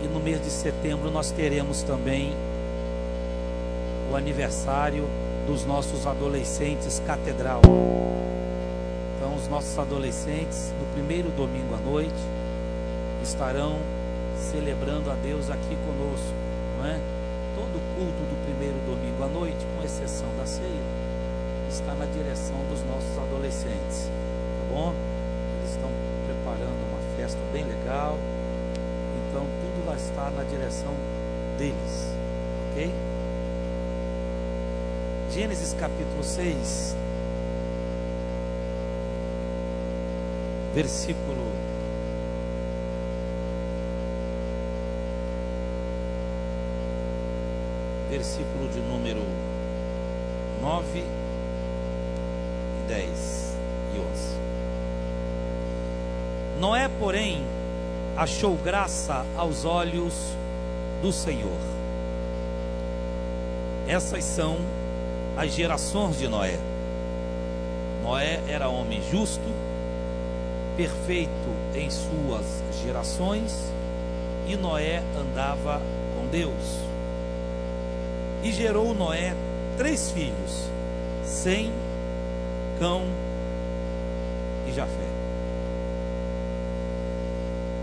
E no mês de setembro nós teremos também o aniversário dos nossos adolescentes catedral. Então os nossos adolescentes, no primeiro domingo à noite, estarão celebrando a Deus aqui conosco, não é? Todo culto do primeiro domingo à noite, com exceção da ceia, está na direção dos nossos adolescentes, tá bom? Eles estão preparando uma festa bem legal, então tudo lá está na direção deles, ok? Gênesis capítulo 6, versículo de número 9 e 10 e 11. Noé, porém, achou graça aos olhos do Senhor. Essas são as gerações de Noé. Noé era homem justo, perfeito em suas gerações, e Noé andava com Deus. E gerou Noé 3 filhos, Sem, Cão e Jafé.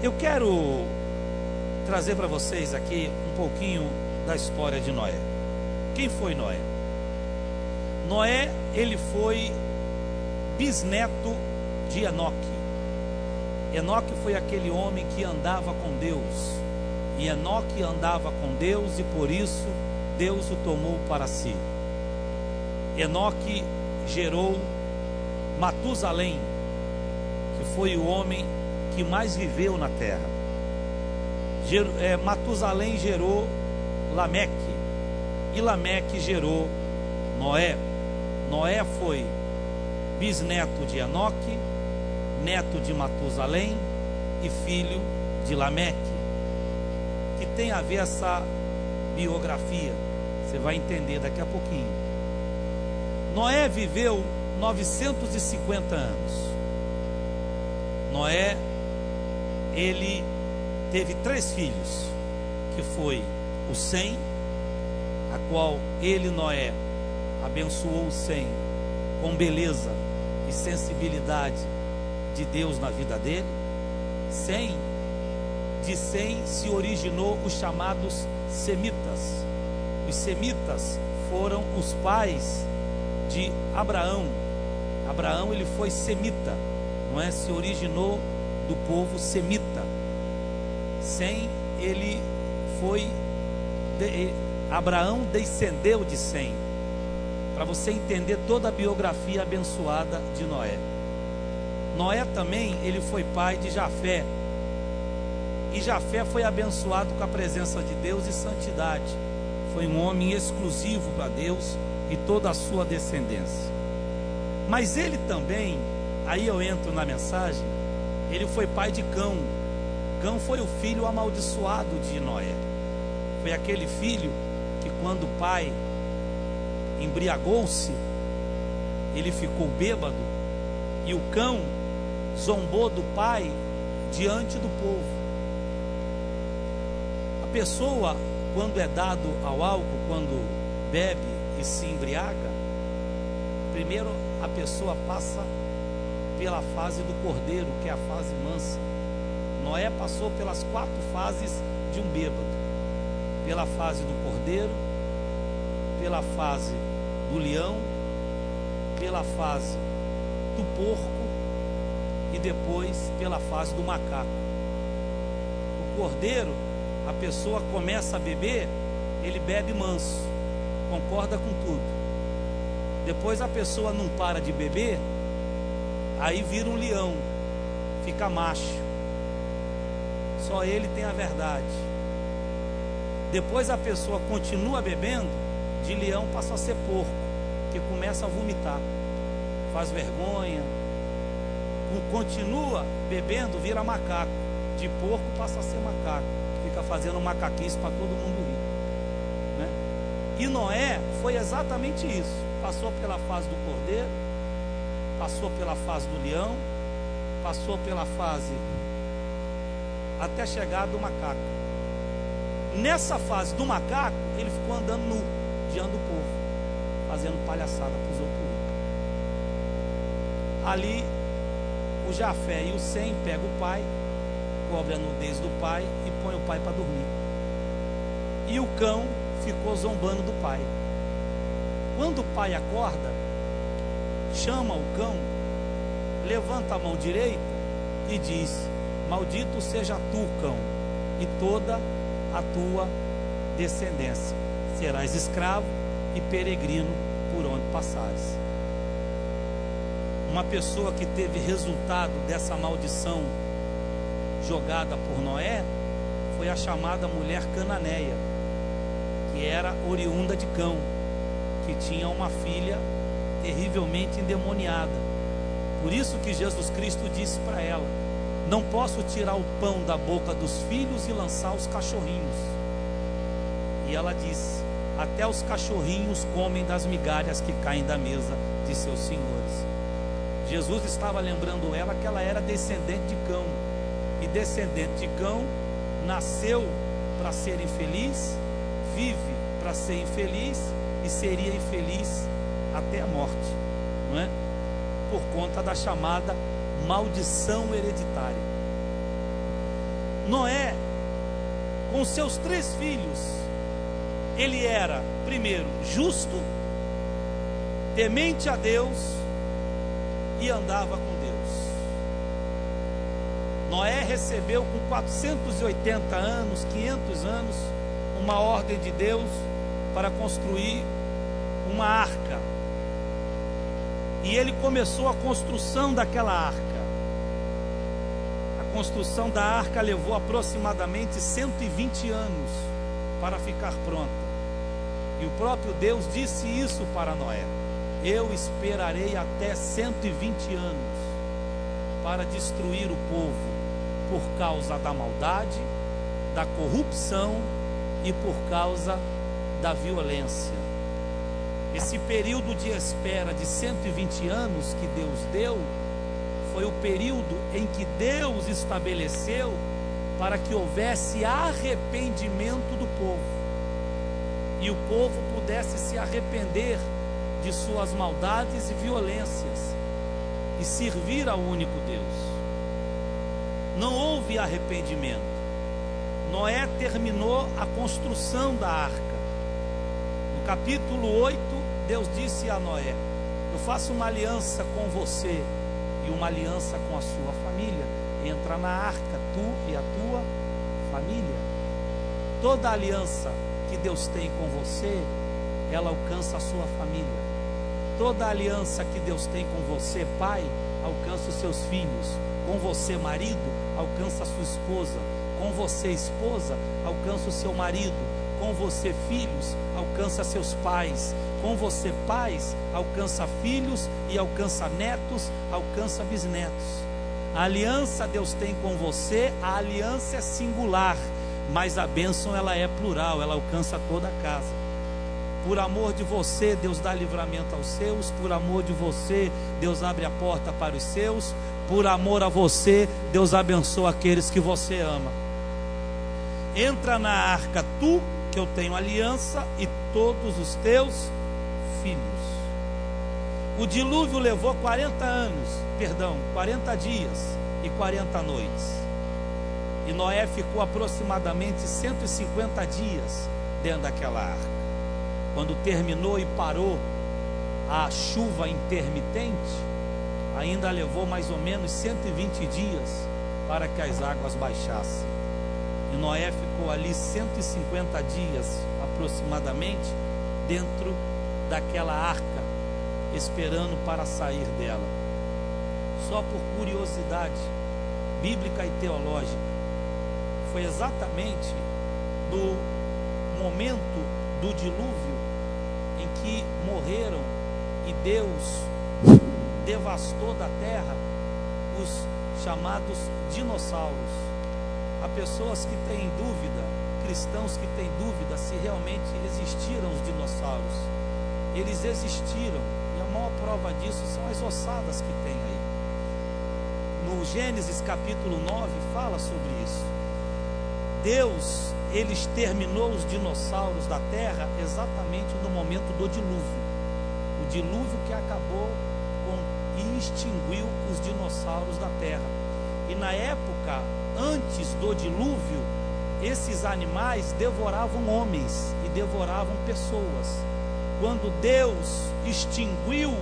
Eu quero trazer para vocês aqui um pouquinho da história de Noé. Quem foi Noé? Noé, ele foi bisneto de Enoque. Enoque foi aquele homem que andava com Deus, e Enoque andava com Deus, e por isso Deus o tomou para si. Enoque gerou Matusalém, que foi o homem que mais viveu na terra. Matusalém gerou Lameque, e Lameque gerou Noé. Noé foi bisneto de Enoque, neto de Matusalém e filho de Lameque. Que tem a ver essa biografia, você vai entender daqui a pouquinho. Noé viveu 950 anos. Noé, ele teve 3 filhos, que foi o Sem, a qual ele, Noé, abençoou o Sem com beleza e sensibilidade de Deus na vida dele. De Sem se originou os chamados semitas. Os semitas foram os pais de Abraão. Abraão, ele foi semita, não é? Se originou do povo semita. Sem, ele foi Abraão descendeu de Sem, para você entender toda a biografia abençoada de Noé. Noé também, ele foi pai de Jafé, e Jafé foi abençoado com a presença de Deus e santidade. Foi um homem exclusivo para Deus e toda a sua descendência. Mas ele também, aí eu entro na mensagem, ele foi pai de Cão. Cão foi o filho amaldiçoado de Noé. Foi aquele filho que, quando o pai embriagou-se, ele ficou bêbado, e o cão zombou do pai diante do povo. A pessoa, quando é dado ao álcool, quando bebe e se embriaga, primeiro a pessoa passa pela fase do cordeiro, que é a fase mansa. Noé passou pelas 4 fases de um bêbado: pela fase do cordeiro, pela fase do leão, pela fase do porco e depois pela fase do macaco. O cordeiro, a pessoa começa a beber, ele bebe manso, concorda com tudo. Depois a pessoa não para de beber, aí vira um leão, fica macho, só ele tem a verdade. Depois a pessoa continua bebendo, de leão passa a ser porco, que começa a vomitar, faz vergonha. Continua bebendo, vira macaco, de porco passa a ser macaco, fica fazendo macaquice para todo mundo rir, né? E Noé foi exatamente isso. Passou pela fase do cordeiro, passou pela fase do leão, passou pela fase até chegar do macaco. Nessa fase do macaco, ele ficou andando nu diante do povo, fazendo palhaçada para os outros. Ali o Jafé e o Sem pegam o pai, cobre a nudez do pai e põe o pai para dormir. E o cão ficou zombando do pai. Quando o pai acorda, chama o cão, levanta a mão direita e diz: maldito seja tu, cão, e toda a tua descendência. Serás escravo e peregrino por onde passares. Uma pessoa que teve resultado dessa maldição jogada por Noé foi a chamada mulher cananeia, que era oriunda de Cão, que tinha uma filha terrivelmente endemoniada. Por isso que Jesus Cristo disse para ela: não posso tirar o pão da boca dos filhos e lançar os cachorrinhos. E ela disse: até os cachorrinhos comem das migalhas que caem da mesa de seus senhores. Jesus estava lembrando ela que ela era descendente de Cão, e descendente de Cão nasceu para ser infeliz, vive para ser infeliz e seria infeliz até a morte, não é? Por conta da chamada maldição hereditária. Noé, com seus 3 filhos, ele era, primeiro, justo, temente a Deus e andava com Deus. Noé recebeu com 480 anos, 500 anos, uma ordem de Deus para construir uma arca. E ele começou a construção daquela arca. A construção da arca levou aproximadamente 120 anos para ficar pronta. E o próprio Deus disse isso para Noé: eu esperarei até 120 anos para destruir o povo, por causa da maldade, da corrupção e por causa da violência. Esse período de espera de 120 anos que Deus deu foi o período em que Deus estabeleceu para que houvesse arrependimento do povo e o povo pudesse se arrepender de suas maldades e violências e servir ao único Deus. Não houve arrependimento. Noé terminou a construção da arca. No capítulo 8, Deus disse a Noé: eu faço uma aliança com você e uma aliança com a sua família. Entra na arca, tu e a tua família. Toda aliança que Deus tem com você, ela alcança a sua família. Toda aliança que Deus tem com você, pai, alcança os seus filhos. Com você, marido, alcança a sua esposa. Com você, esposa, alcança o seu marido. Com você, filhos, alcança seus pais. Com você, pais, alcança filhos e alcança netos, alcança bisnetos. A aliança Deus tem com você, a aliança é singular, mas a bênção ela é plural, ela alcança toda a casa. Por amor de você, Deus dá livramento aos seus. Por amor de você, Deus abre a porta para os seus. Por amor a você, Deus abençoa aqueles que você ama. Entra na arca tu, que eu tenho aliança, e todos os teus filhos. O dilúvio levou 40 dias e 40 noites. E Noé ficou aproximadamente 150 dias dentro daquela arca. Quando terminou e parou a chuva intermitente, ainda levou mais ou menos 120 dias para que as águas baixassem. E Noé ficou ali 150 dias aproximadamente dentro daquela arca, esperando para sair dela. Só por curiosidade bíblica e teológica, foi exatamente no momento do dilúvio em que morreram e Deus devastou da terra os chamados dinossauros. Há pessoas que têm dúvida, cristãos que têm dúvida se realmente existiram os dinossauros. Eles existiram, e a maior prova disso são as ossadas que tem aí. No Gênesis capítulo 9 fala sobre isso. Deus, ele exterminou os dinossauros da terra exatamente no momento do dilúvio. O dilúvio que acabou e extinguiu os dinossauros da terra. E na época, antes do dilúvio, esses animais devoravam homens e devoravam pessoas. Quando Deus extinguiu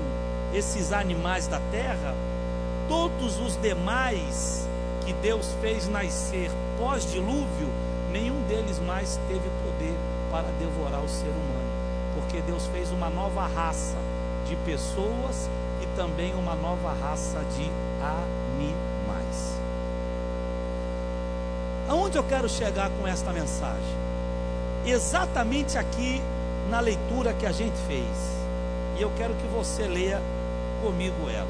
esses animais da terra, todos os demais que Deus fez nascer pós-dilúvio, nenhum deles mais teve poder para devorar o ser humano, porque Deus fez uma nova raça de pessoas e também uma nova raça de animais. Aonde eu quero chegar com esta mensagem? Exatamente aqui na leitura que a gente fez, e eu quero que você leia comigo ela.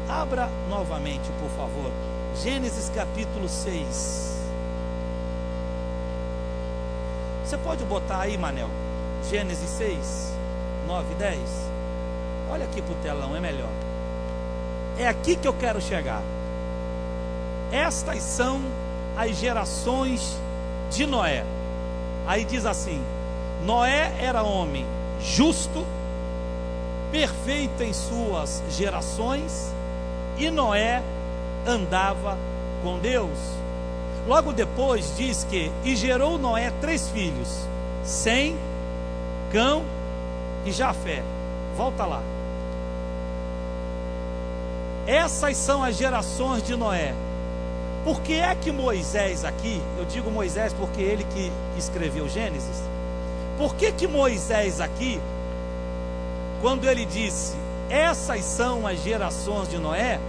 Abra novamente, por favor, Gênesis capítulo 6. Você pode botar aí, Manel, Gênesis 6, 9 e 10. Olha aqui para o telão, é melhor. É aqui que eu quero chegar. Estas são as gerações de Noé. Aí diz assim: Noé era homem justo, perfeito em suas gerações, e Noé andava com Deus. Logo depois diz que: e gerou Noé 3 filhos, Sem, Cão e Jafé. Volta lá. Essas são as gerações de Noé. Por que é que Moisés aqui, eu digo Moisés porque ele que escreveu Gênesis, por que Moisés aqui, quando ele disse, essas são as gerações de Noé,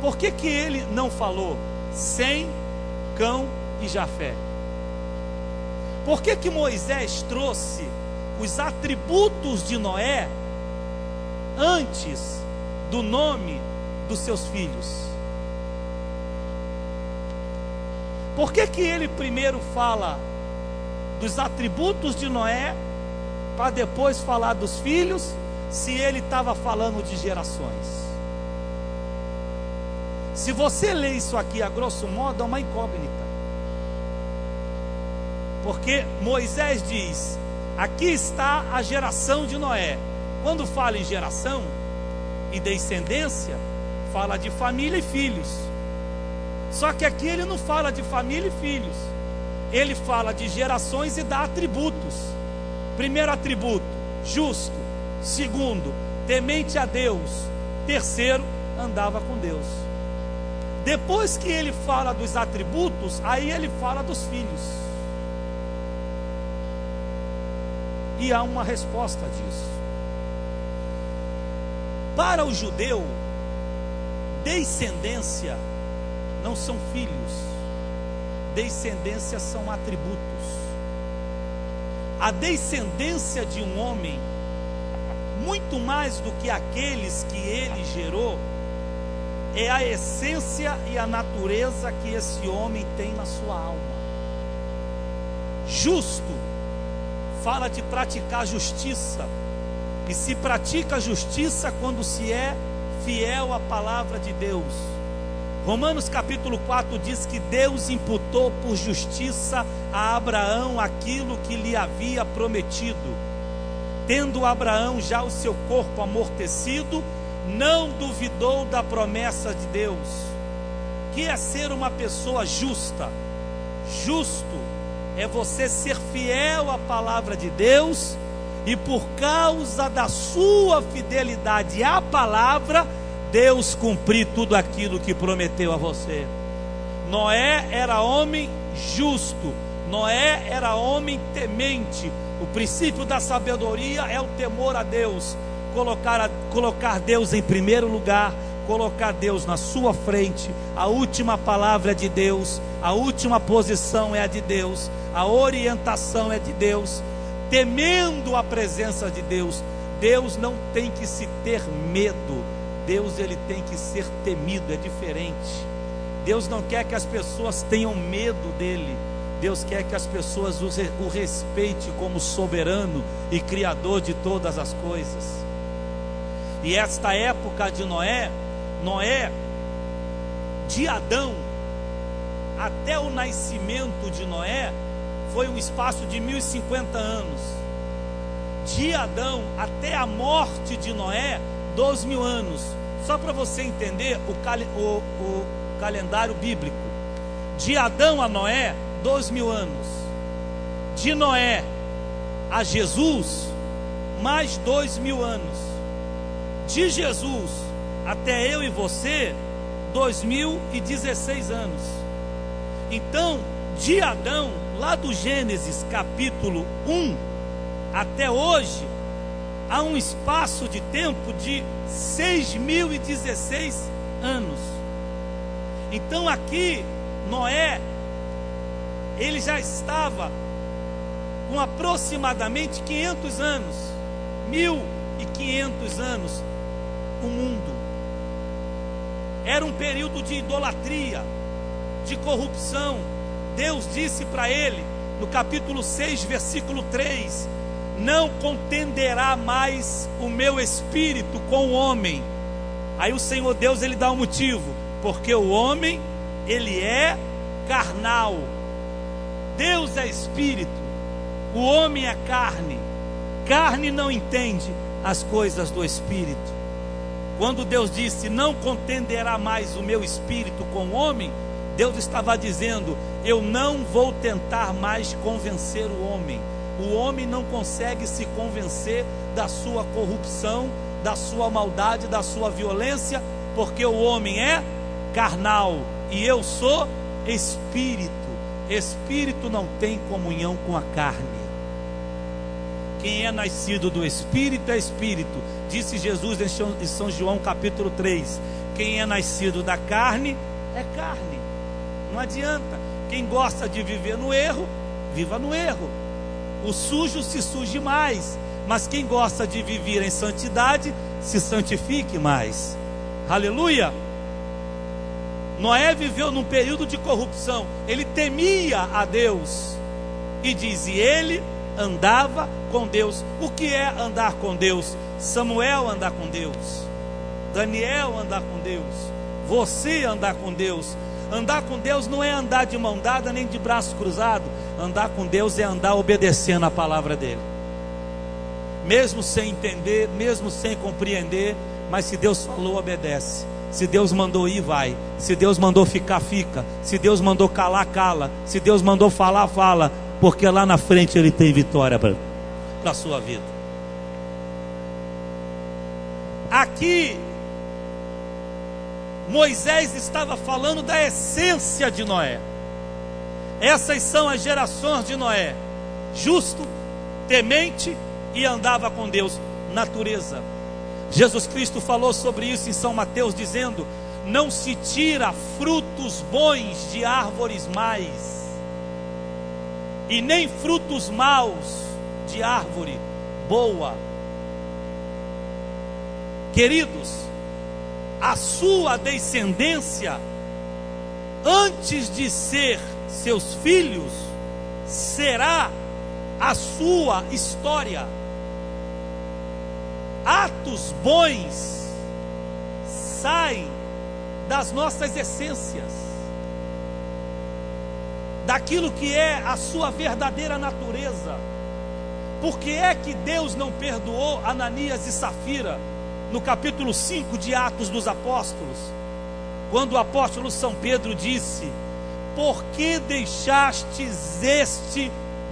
por que ele não falou Sem, Cão e Jafé? Por que Moisés trouxe os atributos de Noé antes do nome dos seus filhos? Por que ele primeiro fala dos atributos de Noé para depois falar dos filhos, se ele estava falando de gerações? Se você lê isso aqui a grosso modo, é uma incógnita. Porque Moisés diz, aqui está a geração de Noé. Quando fala em geração e descendência, fala de família e filhos. Só que aqui ele não fala de família e filhos, ele fala de gerações e dá atributos. Primeiro atributo, justo. Segundo, temente a Deus. Terceiro, andava com Deus. Depois que ele fala dos atributos, aí ele fala dos filhos. E há uma resposta disso. Para o judeu, descendência não são filhos, descendência são atributos. A descendência de um homem, muito mais do que aqueles que ele gerou, é a essência e a natureza que esse homem tem na sua alma. Justo fala de praticar justiça, e se pratica justiça quando se é fiel à palavra de Deus. Romanos capítulo 4 diz que Deus imputou por justiça a Abraão aquilo que lhe havia prometido. Tendo Abraão já o seu corpo amortecido, não duvidou da promessa de Deus. Que é ser uma pessoa justa? Justo é você ser fiel à palavra de Deus, e por causa da sua fidelidade à palavra, Deus cumprir tudo aquilo que prometeu a você. Noé era homem justo, Noé era homem temente. O princípio da sabedoria é o temor a Deus, colocar Deus em primeiro lugar, colocar Deus na sua frente. A última palavra é de Deus, a última posição é a de Deus, a orientação é de Deus, temendo a presença de Deus. Deus não tem que se ter medo, Deus ele tem que ser temido, é diferente. Deus não quer que as pessoas tenham medo dele, Deus quer que as pessoas o respeitem como soberano e criador de todas as coisas. E esta época de Noé, de Adão até o nascimento de Noé foi um espaço de 1050 anos. De Adão até a morte de Noé, 12.000 anos. Só para você entender o calendário bíblico. De Adão a Noé, 12.000 anos. De Noé a Jesus, mais 2.000 anos. De Jesus até eu e você, 2016 anos. Então, de Adão, lá do Gênesis capítulo 1 até hoje, há um espaço de tempo de 6.016 anos. Então aqui, Noé, ele já estava com aproximadamente 500 anos, 1.500 anos, o mundo. Era um período de idolatria, de corrupção. Deus disse para ele, no capítulo 6, versículo 3, não contenderá mais o meu espírito com o homem. Aí o Senhor Deus, ele dá um motivo, porque o homem, ele é carnal. Deus é espírito, o homem é carne. Carne não entende as coisas do espírito. Quando Deus disse, não contenderá mais o meu espírito com o homem, Deus estava dizendo, eu não vou tentar mais convencer o homem. O homem não consegue se convencer da sua corrupção, da sua maldade, da sua violência, porque o homem é carnal e eu sou espírito. Espírito não tem comunhão com a carne. Quem é nascido do Espírito é Espírito, disse Jesus em São João capítulo 3. Quem é nascido da carne é carne. Não adianta. Quem gosta de viver no erro, viva no erro. O sujo se suje mais, mas quem gosta de viver em santidade, se santifique mais. Aleluia. Noé viveu num período de corrupção. Ele temia a Deus e diz, e ele andava com Deus. O que é andar com Deus? Samuel andar com Deus, Daniel andar com Deus, você andar com Deus. Andar com Deus não é andar de mão dada nem de braço cruzado. Andar com Deus é andar obedecendo a palavra dele, mesmo sem entender, mesmo sem compreender. Mas se Deus falou, obedece. Se Deus mandou ir, vai. Se Deus mandou ficar, fica. Se Deus mandou calar, cala. Se Deus mandou falar, fala, porque lá na frente ele tem vitória para a sua vida. Aqui Moisés estava falando da essência de Noé. Essas são as gerações de Noé: justo, temente e andava com Deus. Natureza. Jesus Cristo falou sobre isso em São Mateus, dizendo: não se tira frutos bons de árvores mais, e nem frutos maus de árvore boa. Queridos, a sua descendência, antes de ser seus filhos, será a sua história. Atos bons saem das nossas essências, daquilo que é a sua verdadeira natureza. Por que é que Deus não perdoou Ananias e Safira no capítulo 5 de Atos dos Apóstolos, quando o apóstolo São Pedro disse: por que deixastes este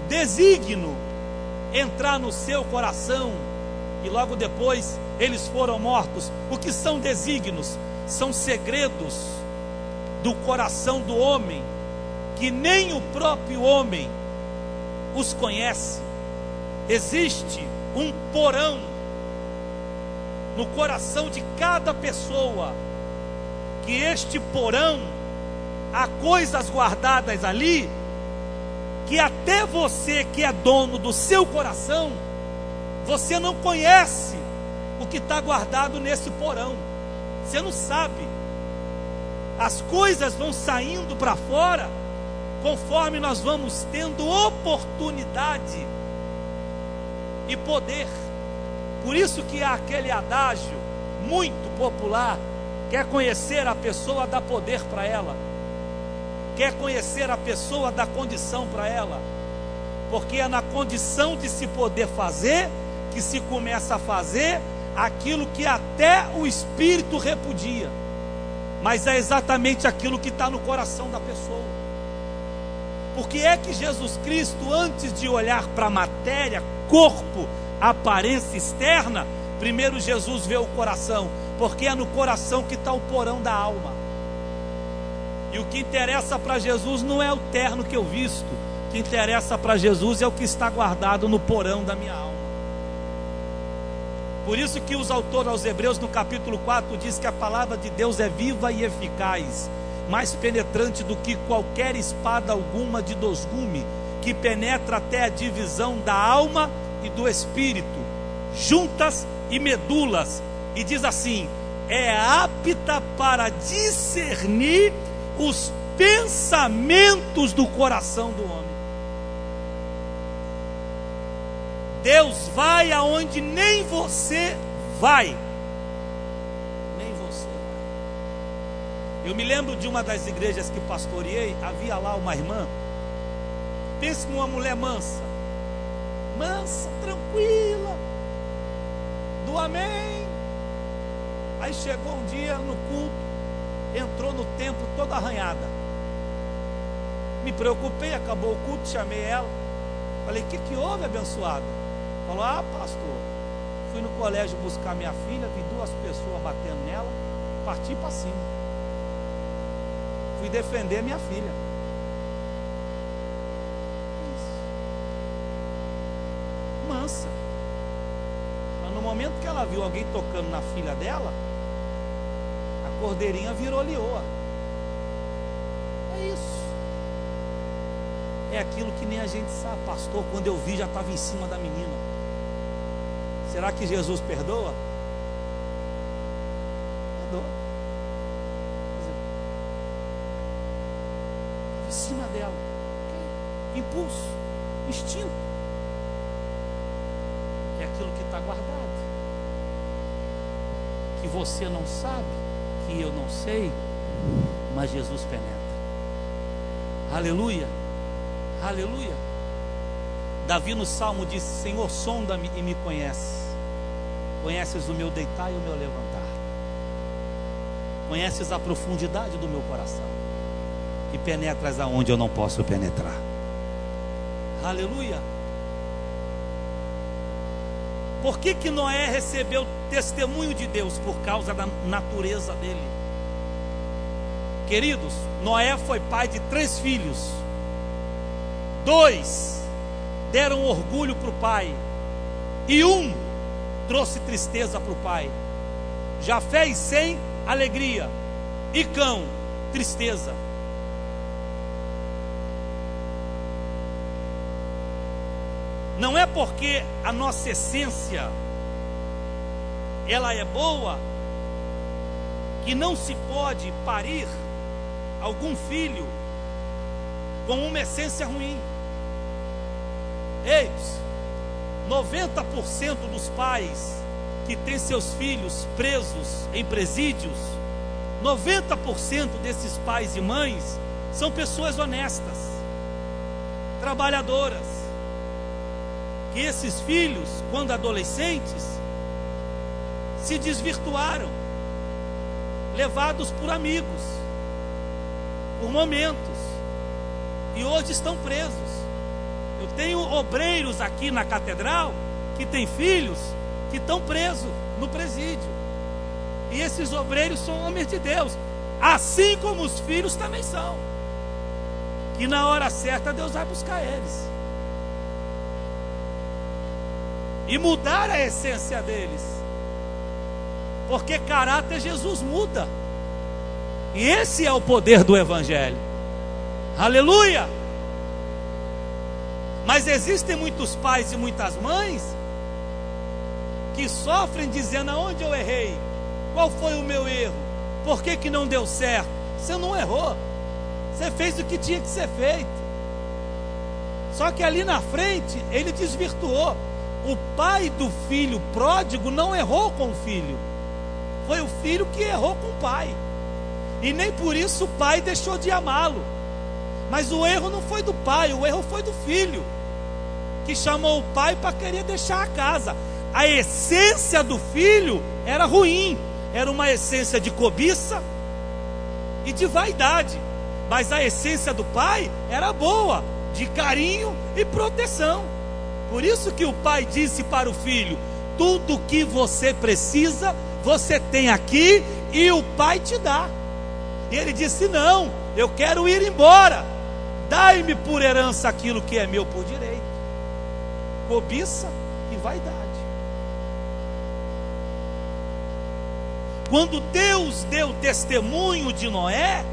desígnio entrar no seu coração? E logo depois eles foram mortos. O que são desígnios? São segredos do coração do homem, que nem o próprio homem os conhece. Existe um porão no coração de cada pessoa, que este porão, há coisas guardadas ali, que até você que é dono do seu coração, você não conhece o que está guardado nesse porão. Você não sabe. As coisas vão saindo para fora conforme nós vamos tendo oportunidade e poder. Por isso que há aquele adágio muito popular: quer conhecer a pessoa, dá poder para ela. Quer conhecer a pessoa? Dá condição para ela, porque é na condição de se poder fazer que se começa a fazer aquilo que até o espírito repudia, mas é exatamente aquilo que está no coração da pessoa. Porque é que Jesus Cristo, antes de olhar para a matéria, corpo, aparência externa, primeiro Jesus vê o coração, porque é no coração que está o porão da alma. E o que interessa para Jesus não é o terno que eu visto, o que interessa para Jesus é o que está guardado no porão da minha alma. Por isso que os autores aos Hebreus, no capítulo 4, diz que a palavra de Deus é viva e eficaz, mais penetrante do que qualquer espada alguma de dois gumes, que penetra até a divisão da alma e do espírito, juntas e medulas, e diz assim: é apta para discernir os pensamentos do coração do homem. Deus vai aonde nem você vai. Nem você vai. Eu me lembro de uma das igrejas que pastoreei, havia lá uma irmã. Pense numa mulher mansa, tranquila, do amém. Aí chegou um dia no culto, entrou no templo toda arranhada. Me preocupei, acabou o culto, chamei ela. Falei: o que houve, abençoada? Falou: ah, pastor, fui no colégio buscar minha filha, vi duas pessoas batendo nela, parti para cima. Fui defender minha filha. Mansa. Mas no momento que ela viu alguém tocando na filha dela, a cordeirinha virou leoa. É isso. É aquilo que nem a gente sabe. Pastor, quando eu vi já estava em cima da menina. Será que Jesus perdoa? Perdoa. Estava em cima dela. Impulso, instinto. É aquilo que está guardado, que você não sabe, que eu não sei, mas Jesus penetra. Aleluia, aleluia. Davi no Salmo disse: Senhor, sonda-me e me conhece. Conheces o meu deitar e o meu levantar. Conheces a profundidade do meu coração, e penetras aonde eu não posso penetrar. Aleluia. Por que Noé recebeu testemunho de Deus? Por causa da natureza dele. Queridos, Noé foi pai de 3 filhos. 2 deram orgulho para o pai, e 1 trouxe tristeza para o pai. Jafé e Sem, alegria, e Cão, tristeza. Não é porque a nossa essência ela é boa que não se pode parir algum filho com uma essência ruim. Ei, 90% dos pais que têm seus filhos presos em presídios, 90% desses pais e mães são pessoas honestas, trabalhadoras. Que esses filhos, quando adolescentes, se desvirtuaram, levados por amigos, por momentos, e hoje estão presos. Eu tenho obreiros aqui na catedral que têm filhos que estão presos no presídio, e esses obreiros são homens de Deus, assim como os filhos também são, que na hora certa Deus vai buscar eles e mudar a essência deles, porque caráter Jesus muda, e esse é o poder do Evangelho. Aleluia! Mas existem muitos pais e muitas mães que sofrem dizendo: aonde eu errei? Qual foi o meu erro? Por que não deu certo? Você não errou, você fez o que tinha que ser feito, só que ali na frente ele desvirtuou. O pai do filho pródigo não errou com o filho, foi o filho que errou com o pai, e nem por isso o pai deixou de amá-lo. Mas o erro não foi do pai, o erro foi do filho, que chamou o pai para querer deixar a casa. A essência do filho era ruim, era uma essência de cobiça e de vaidade. Mas a essência do pai era boa, de carinho e proteção. Por isso que o pai disse para o filho: tudo que você precisa, você tem aqui e o pai te dá. E ele disse: não, eu quero ir embora, dai-me por herança aquilo que é meu por direito. Cobiça e vaidade. Quando Deus deu testemunho de Noé,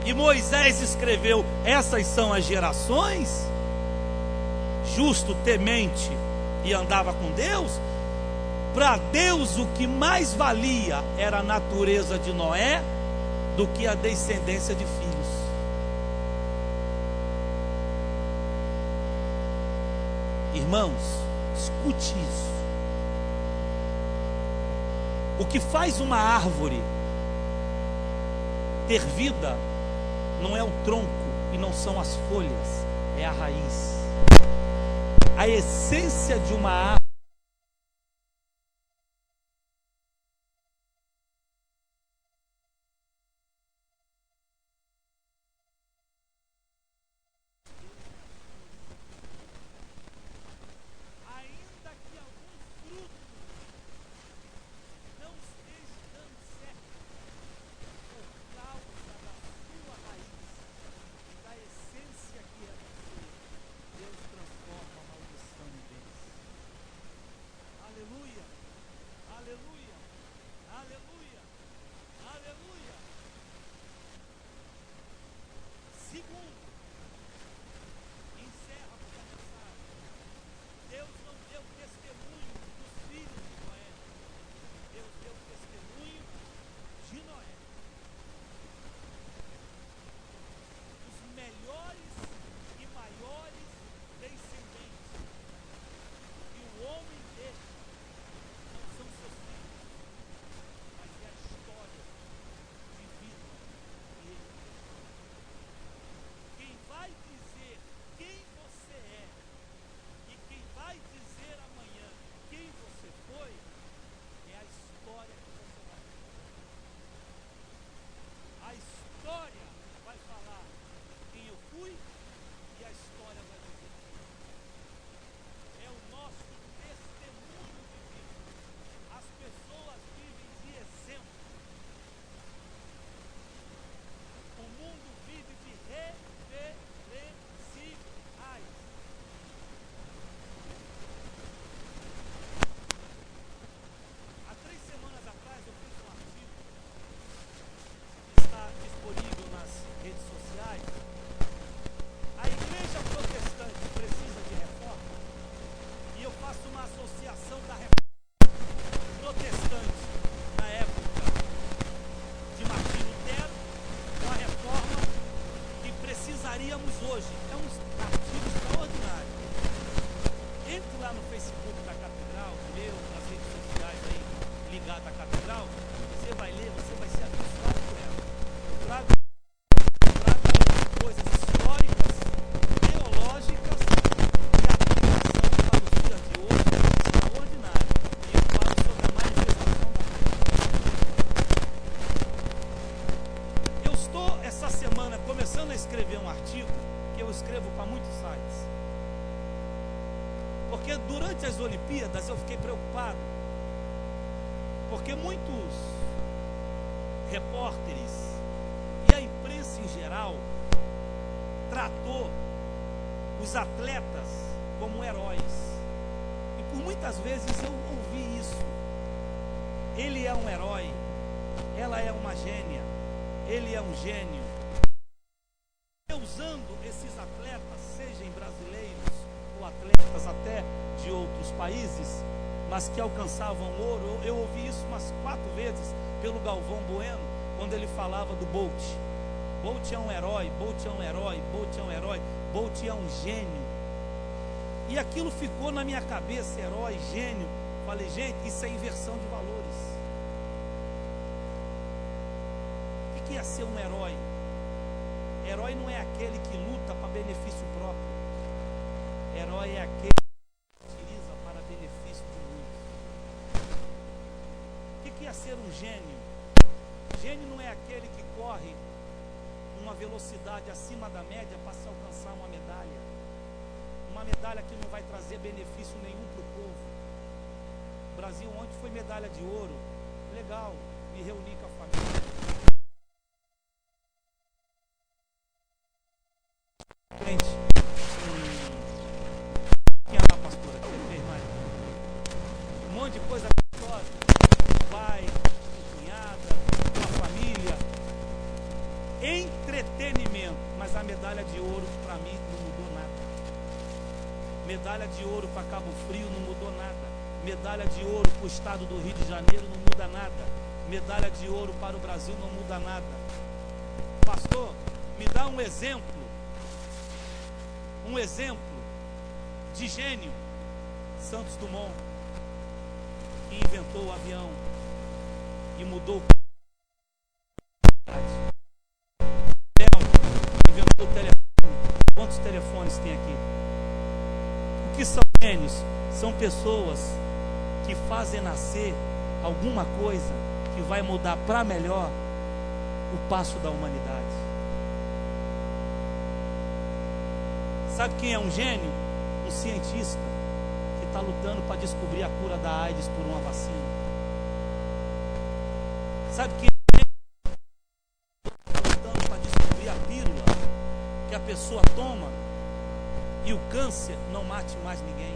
e Moisés escreveu: essas são as gerações, justo, temente e andava com Deus. Para Deus o que mais valia era a natureza de Noé do que a descendência de filhos. Irmãos, escute isso. O que faz uma árvore ter vida não é o tronco e não são as folhas, é a raiz. A essência de uma árvore hoje. É um artigo extraordinário. Entre lá no Facebook da Catedral, meu, nas redes sociais aí, ligado à Catedral, você vai ler, você vai ser abençoado por ela. Eu trago coisas históricas, teológicas e aplicação para os dias de hoje, extraordinário. E eu falo sobre a manifestação da fé. Eu estou, essa semana, começando a escrever um artigo que eu escrevo para muitos sites. Porque durante as Olimpíadas eu fiquei preocupado, porque muitos repórteres e a imprensa em geral tratou os atletas como heróis. E por muitas vezes eu ouvi isso. Ele é um herói, ela é uma gênia, ele é um gênio. Usando esses atletas, sejam brasileiros ou atletas até de outros países, mas que alcançavam ouro. Eu ouvi isso umas 4 vezes pelo Galvão Bueno, quando ele falava do Bolt. Bolt é um herói, Bolt é um herói, Bolt é um herói, Bolt é um gênio. E aquilo ficou na minha cabeça, herói, gênio. Falei, gente, isso é inversão de valores. O que é ser um herói? Herói não é aquele que luta para benefício próprio. Herói é aquele que utiliza para benefício de muitos. O que é ser um gênio? Gênio não é aquele que corre uma velocidade acima da média para se alcançar uma medalha. Uma medalha que não vai trazer benefício nenhum para o povo. O Brasil ontem foi medalha de ouro. Legal, me reuni com a família. Gente, quem é lá, pastora? Fez mais? Um monte de coisa gostosa. Pai, cunhada, com a família. Entretenimento. Mas a medalha de ouro, para mim, não mudou nada. Medalha de ouro para Cabo Frio não mudou nada. Medalha de ouro para o estado do Rio de Janeiro não muda nada. Medalha de ouro para o Brasil não muda nada. Pastor, me dá um exemplo de gênio. Santos Dumont, que inventou o avião e mudou o inventou o telefone. Quantos telefones tem aqui? O que são gênios? São pessoas que fazem nascer alguma coisa que vai mudar para melhor o passo da humanidade. Sabe quem é um gênio? Um cientista que está lutando para descobrir a cura da AIDS por uma vacina. Sabe quem é um gênio? Está lutando para descobrir a pílula que a pessoa toma e o câncer não mate mais ninguém.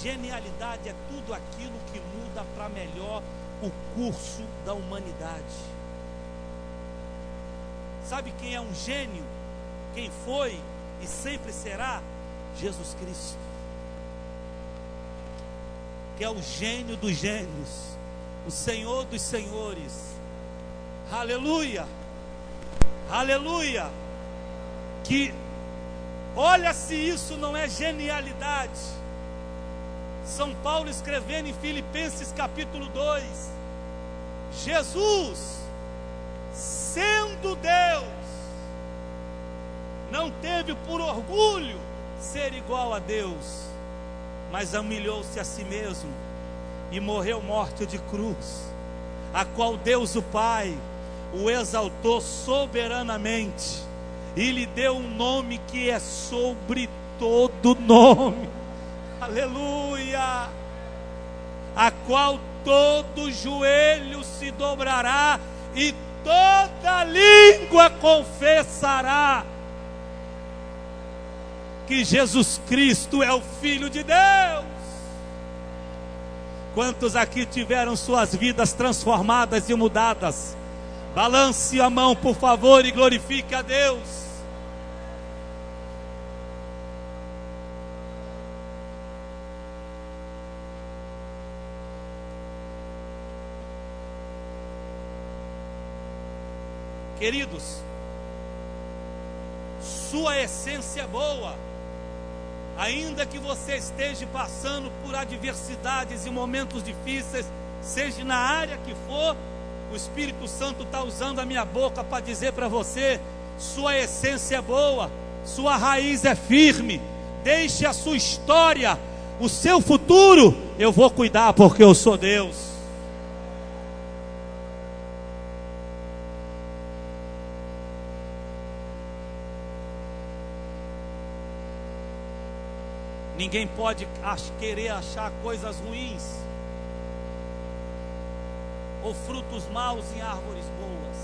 Genialidade é tudo aquilo que muda para melhor o curso da humanidade. Sabe quem é um gênio? Quem foi e sempre será? Jesus Cristo, que é o gênio dos gênios, o Senhor dos senhores. Aleluia, aleluia. Que olha se isso não é genialidade. São Paulo escrevendo em Filipenses capítulo 2, Jesus, sendo Deus, não teve por orgulho ser igual a Deus, mas humilhou-se a si mesmo e morreu morte de cruz, a qual Deus o Pai o exaltou soberanamente e lhe deu um nome que é sobre todo nome. Aleluia! A qual todo joelho se dobrará e toda língua confessará que Jesus Cristo é o Filho de Deus. Quantos aqui tiveram suas vidas transformadas e mudadas? Balance a mão, por favor, e glorifique a Deus. Queridos, sua essência é boa, ainda que você esteja passando por adversidades e momentos difíceis, seja na área que for, o Espírito Santo está usando a minha boca para dizer para você: sua essência é boa, sua raiz é firme, deixe a sua história, o seu futuro, eu vou cuidar, porque eu sou Deus. Ninguém pode querer achar coisas ruins ou frutos maus em árvores boas.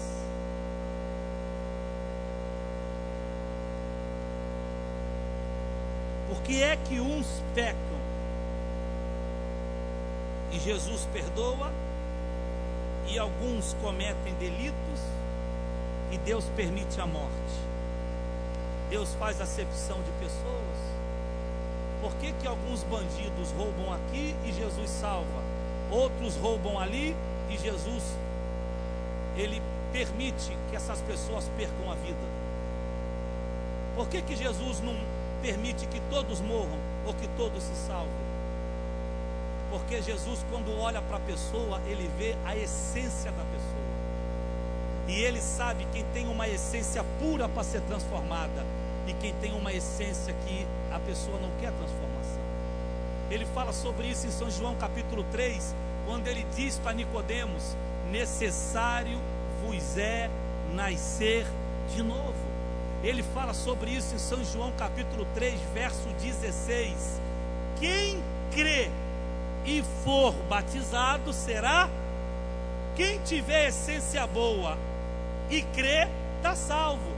Por que é que uns pecam e Jesus perdoa, e alguns cometem delitos e Deus permite a morte? Deus faz acepção de pessoas. Por que que alguns bandidos roubam aqui e Jesus salva? Outros roubam ali e Jesus, ele permite que essas pessoas percam a vida? Por que que Jesus não permite que todos morram ou que todos se salvem? Porque Jesus, quando olha para a pessoa, ele vê a essência da pessoa. E Ele sabe quem tem uma essência pura para ser transformada e quem tem uma essência que a pessoa não quer transformação. Ele fala sobre isso em São João capítulo 3, quando ele diz para Nicodemos: necessário vos é nascer de novo. Ele fala sobre isso em São João capítulo 3, verso 16: quem crê e for batizado será. Quem tiver essência boa e crê, está salvo.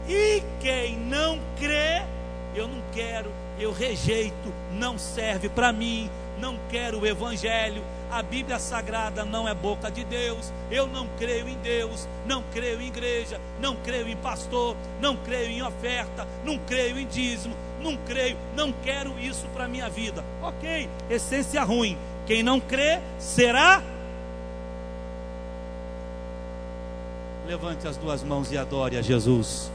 E quem não crê, eu não quero, eu rejeito, não serve para mim, não quero o evangelho, a Bíblia Sagrada não é boca de Deus, eu não creio em Deus, não creio em igreja, não creio em pastor, não creio em oferta, não creio em dízimo, não creio, não quero isso para a minha vida. Ok, essência ruim. Quem não crê será. Levante as duas mãos e adore a Jesus.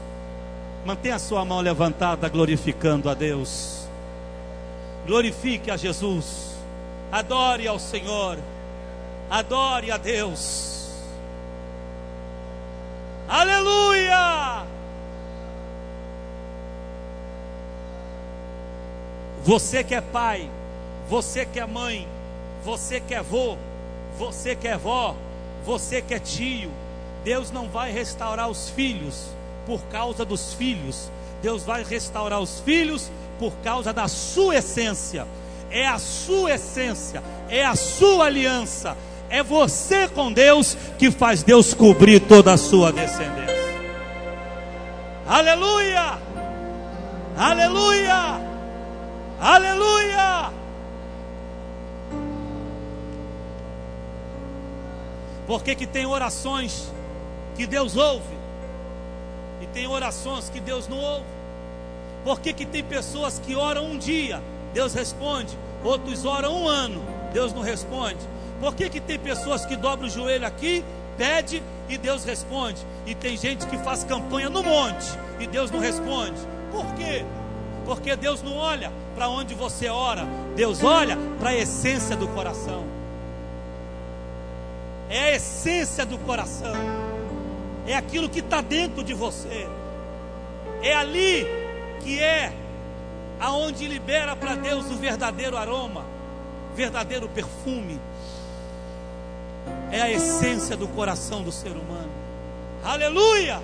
Mantenha a sua mão levantada, glorificando a Deus. Glorifique a Jesus. Adore ao Senhor. Adore a Deus. Aleluia! Você que é pai, você que é mãe, você que é vô, você que é vó, você que é tio, Deus não vai restaurar os filhos por causa dos filhos. Deus vai restaurar os filhos por causa da sua essência. É a sua essência, é a sua aliança, é você com Deus que faz Deus cobrir toda a sua descendência. Aleluia! Aleluia! Aleluia! Por que tem orações que Deus ouve e tem orações que Deus não ouve? Por que tem pessoas que oram um dia, Deus responde, outros oram um ano, Deus não responde? Por que tem pessoas que dobram o joelho aqui, pede e Deus responde, e tem gente que faz campanha no monte e Deus não responde? Por quê? Porque Deus não olha para onde você ora, Deus olha para a essência do coração. É a essência do coração, é aquilo que está dentro de você, é ali que é aonde libera para Deus o verdadeiro aroma, verdadeiro perfume. É a essência do coração do ser humano. Aleluia!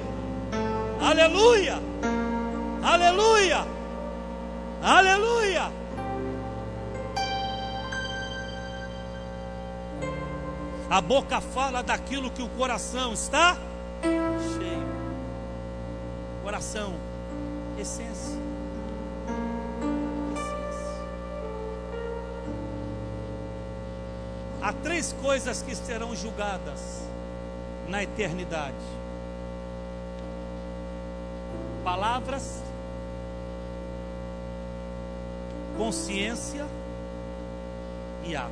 Aleluia! Aleluia! Aleluia! A boca fala daquilo que o coração está cheio. Coração, essência. Há três coisas que serão julgadas na eternidade: palavras, consciência e atos.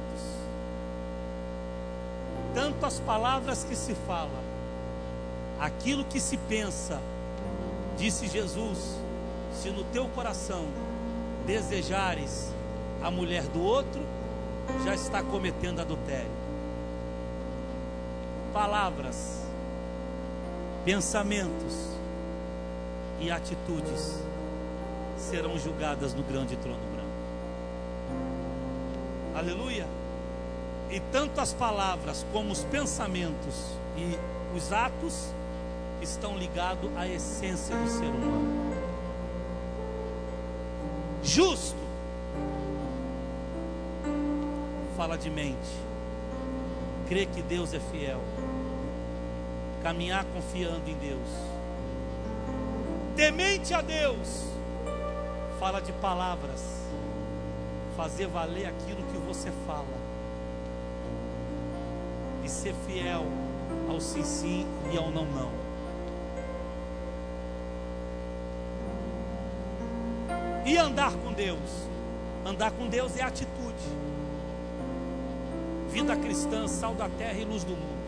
Tanto as palavras que se fala, aquilo que se pensa, disse Jesus: se no teu coração desejares a mulher do outro, já está cometendo adultério. Palavras, pensamentos e atitudes serão julgadas no grande trono branco. Aleluia! E tanto as palavras como os pensamentos e os atos estão ligados à essência do ser humano. Justo fala de mente, crê que Deus é fiel, caminhar confiando em Deus. Temente a Deus fala de palavras, fazer valer aquilo que você fala e ser fiel ao sim sim e ao não não. E andar com Deus é atitude. Vida cristã, sal da terra e luz do mundo.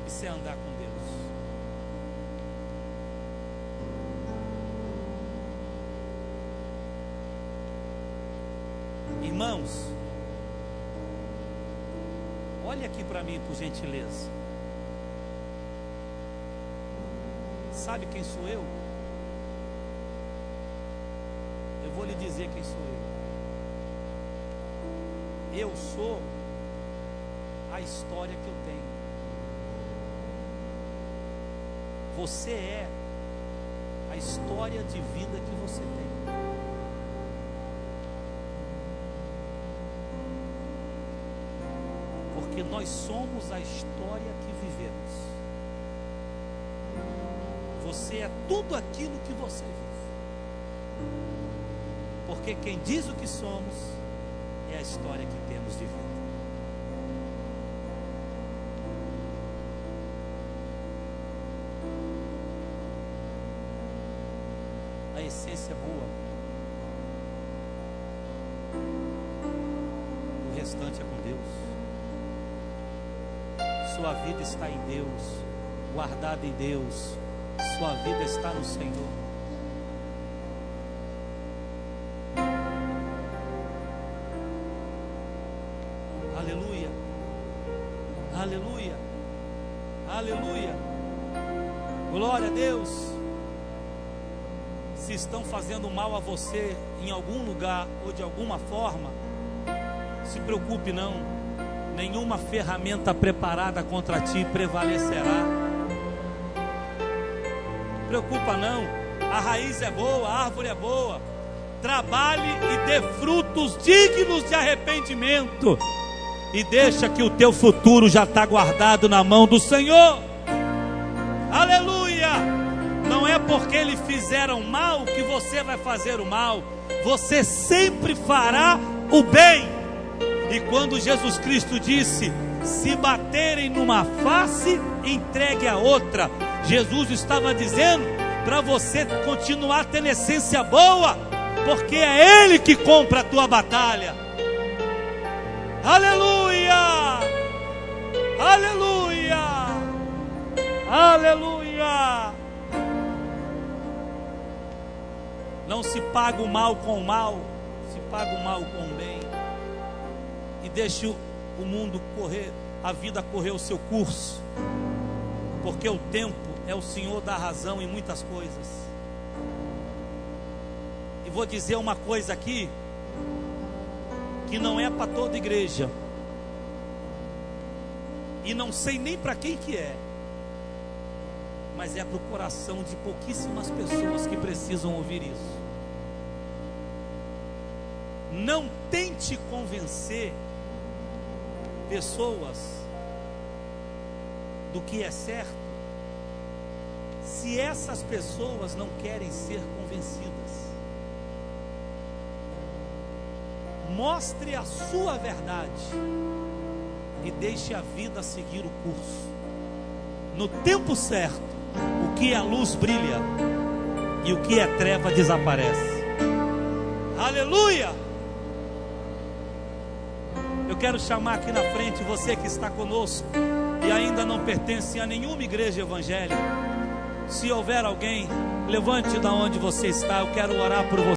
Isso é andar com Deus. Irmãos, olhe aqui para mim, por gentileza. Sabe quem sou eu? Eu vou lhe dizer quem sou eu. Eu sou a história que eu tenho. Você é a história de vida que você tem. Porque nós somos a história que vivemos. Você é tudo aquilo que você vive. Porque quem diz o que somos é a história que temos de vida. A essência é boa. O restante é com Deus. Sua vida está em Deus, guardada em Deus. Sua vida está no Senhor. Aleluia, aleluia, aleluia. Glória a Deus. Se estão fazendo mal a você em algum lugar ou de alguma forma, se preocupe não. Nenhuma ferramenta preparada contra ti prevalecerá. Preocupa não. A raiz é boa, a árvore é boa. Trabalhe e dê frutos dignos de arrependimento. E deixa que o teu futuro já está guardado na mão do Senhor. Aleluia! Não é porque eles fizeram mal que você vai fazer o mal. Você sempre fará o bem. E quando Jesus Cristo disse: se baterem numa face, entregue a outra, Jesus estava dizendo para você continuar tendo essência boa, porque é Ele que compra a tua batalha. Aleluia! Aleluia! Aleluia! Não se paga o mal com o mal, se paga o mal com o bem. E deixe o mundo correr, a vida correr o seu curso, porque o tempo é o Senhor da razão em muitas coisas. E vou dizer uma coisa aqui, que não é para toda igreja, e não sei nem para quem que é, mas é para o coração de pouquíssimas pessoas que precisam ouvir isso. Não tente convencer pessoas do que é certo, se essas pessoas não querem ser convencidas. Mostre a sua verdade e deixe a vida seguir o curso. No tempo certo, o que é luz brilha e o que é treva desaparece. Aleluia! Eu quero chamar aqui na frente você que está conosco e ainda não pertence a nenhuma igreja evangélica. Se houver alguém, levante da onde você está. Eu quero orar por você.